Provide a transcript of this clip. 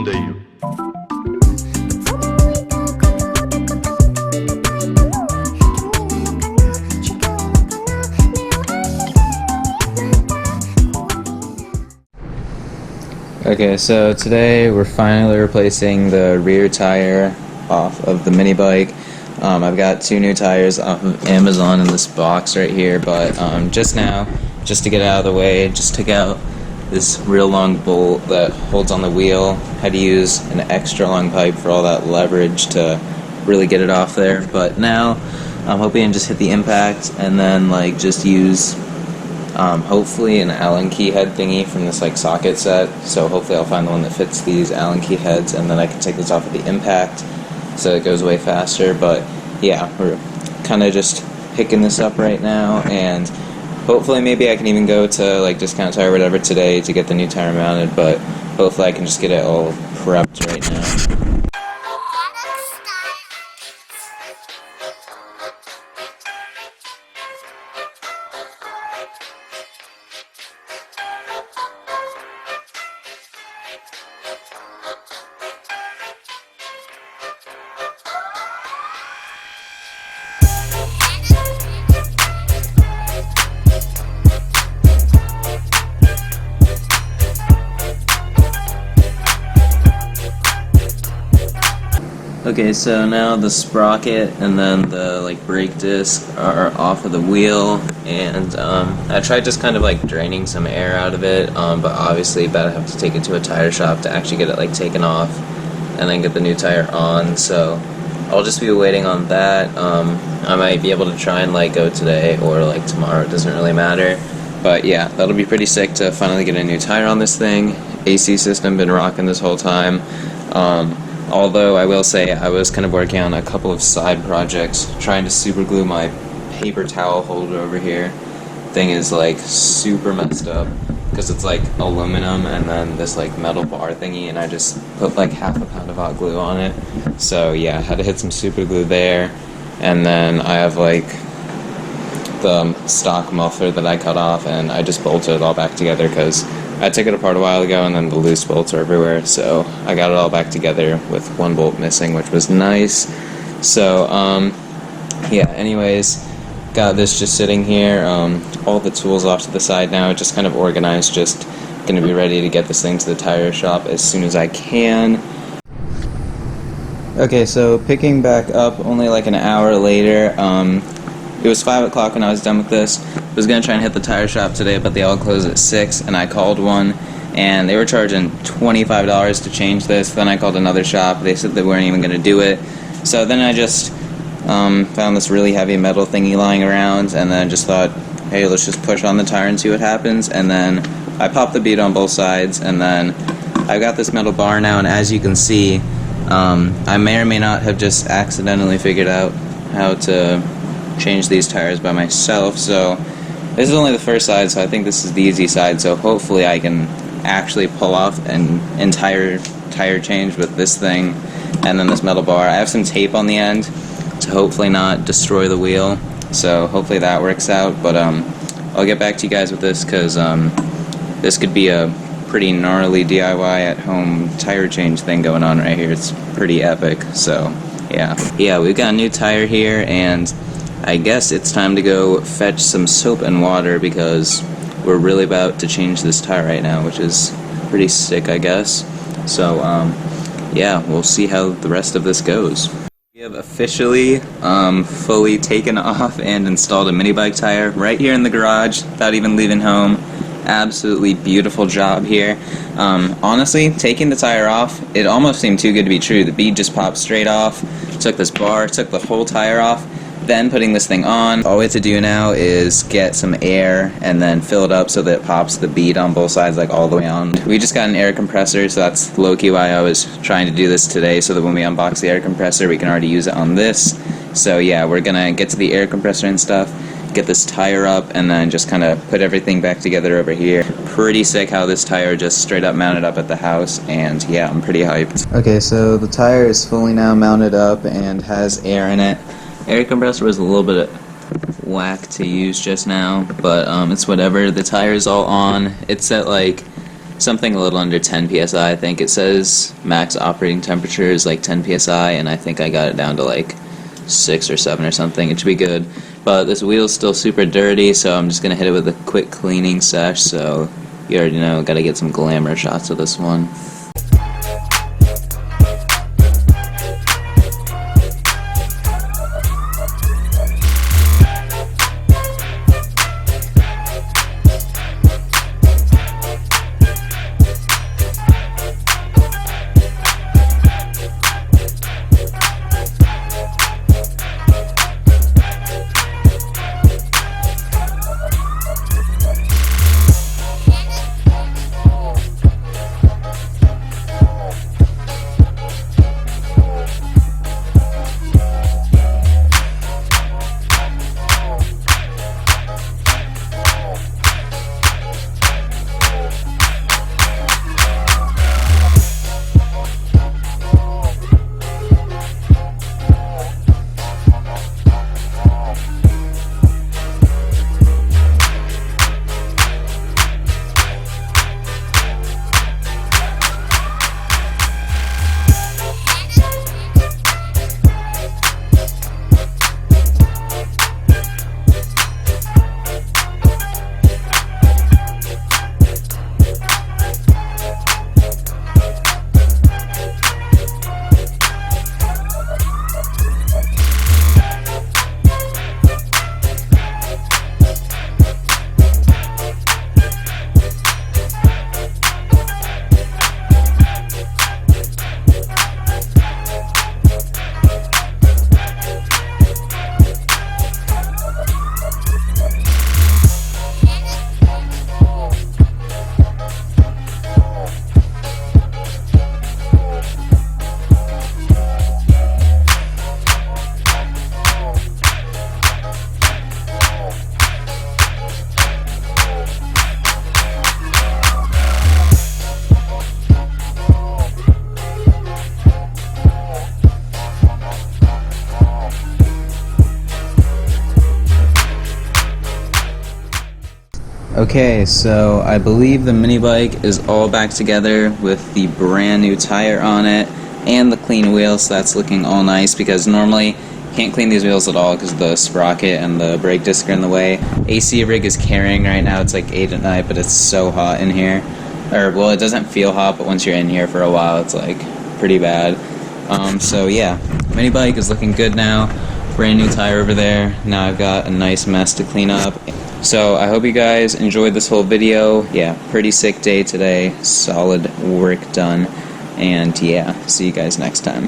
んでいる。 Okay, so today we're finally replacing the rear tire off of the mini bike. I've got two new tires off of Amazon in this box right here, but just now, just to get it out of the way, just took out this real long bolt that holds on the wheel. Had to use an extra long pipe for all that leverage to really get it off there, but now I'm hoping to just hit the impact and then like just use hopefully an Allen key head thingy from this like socket set. So hopefully I'll find the one that fits these Allen key heads, and then I can take this off at the impact so it goes way faster. But yeah, we're kind of just picking this up right now, and hopefully maybe I can even go to like Discount Tire or whatever today to get the new tire mounted, but hopefully I can just get it all prepped right now. Okay, so now the sprocket and then the like brake disc are off of the wheel, and I tried just kind of like draining some air out of it, but obviously about to have to take it to a tire shop to actually get it like taken off and then get the new tire on. So I'll just be waiting on that. I might be able to try and like go today or like tomorrow, it doesn't really matter. But yeah, that'll be pretty sick to finally get a new tire on this thing. AC system been rocking this whole time. Although I will say I was kind of working on a couple of side projects, trying to super glue my paper towel holder over here. Thing is like super messed up because it's like aluminum and then this like metal bar thingy, and I just put like half a pound of hot glue on it. So yeah, I had to hit some super glue there, and then I have like the stock muffler that I cut off, and I just bolted it all back together because I took it apart a while ago and then the loose bolts are everywhere, so I got it all back together with one bolt missing, which was nice. So yeah, anyways, got this just sitting here, all the tools off to the side now, just kind of organized, just gonna be ready to get this thing to the tire shop as soon as I can. Okay, so picking back up only like an hour later, it was 5 o'clock when I was done with this. I was going to try and hit the tire shop today, but they all close at 6, and I called one, and they were charging $25 to change this. Then I called another shop. They said they weren't even going to do it. So then I just found this really heavy metal thingy lying around, and then just thought, hey, let's just push on the tire and see what happens. And then I popped the bead on both sides, and then I've got this metal bar now, and as you can see, I may or may not have just accidentally figured out how to change these tires by myself. So this is only the first side, so I think this is the easy side, so hopefully I can actually pull off an entire tire change with this thing and then this metal bar. I have some tape on the end to hopefully not destroy the wheel, so hopefully that works out. But I'll get back to you guys with this because this could be a pretty gnarly DIY at home tire change thing going on right here. It's pretty epic. So yeah, we've got a new tire here, and I guess it's time to go fetch some soap and water because we're really about to change this tire right now, which is pretty sick, I guess. So yeah, we'll see how the rest of this goes. We have officially fully taken off and installed a mini bike tire right here in the garage without even leaving home. Absolutely beautiful job here. Honestly, taking the tire off, it almost seemed too good to be true. The bead just popped straight off, took this bar, took the whole tire off. Then putting this thing on, all we have to do now is get some air and then fill it up so that it pops the bead on both sides like all the way on. We just got an air compressor, so that's low-key why I was trying to do this today, so that when we unbox the air compressor we can already use it on this. So yeah, we're gonna get to the air compressor and stuff, get this tire up, and then just kind of put everything back together over here. Pretty sick how this tire just straight up mounted up at the house, and yeah, I'm pretty hyped. Okay, so the tire is fully now mounted up and has air in it. Air compressor was a little bit whack to use just now, but it's whatever. The tire is all on. It's at like something a little under 10 psi. I think it says max operating temperature is like 10 psi, and I think I got it down to like 6 or 7 or something. It should be good. But this wheel's still super dirty, so I'm just gonna hit it with a quick cleaning sesh. So you already know, gotta get some glamour shots of this one. Okay, so I believe the mini bike is all back together with the brand new tire on it and the clean wheel, so that's looking all nice, because normally you can't clean these wheels at all because the sprocket and the brake disc are in the way. AC rig is carrying right now. It's like 8 at night, but it's so hot in here. Or, well, it doesn't feel hot, but once you're in here for a while, it's like pretty bad. So yeah, mini bike is looking good now. Brand new tire over there. Now I've got a nice mess to clean up. So I hope you guys enjoyed this whole video. Yeah, pretty sick day today. Solid work done. And yeah, see you guys next time.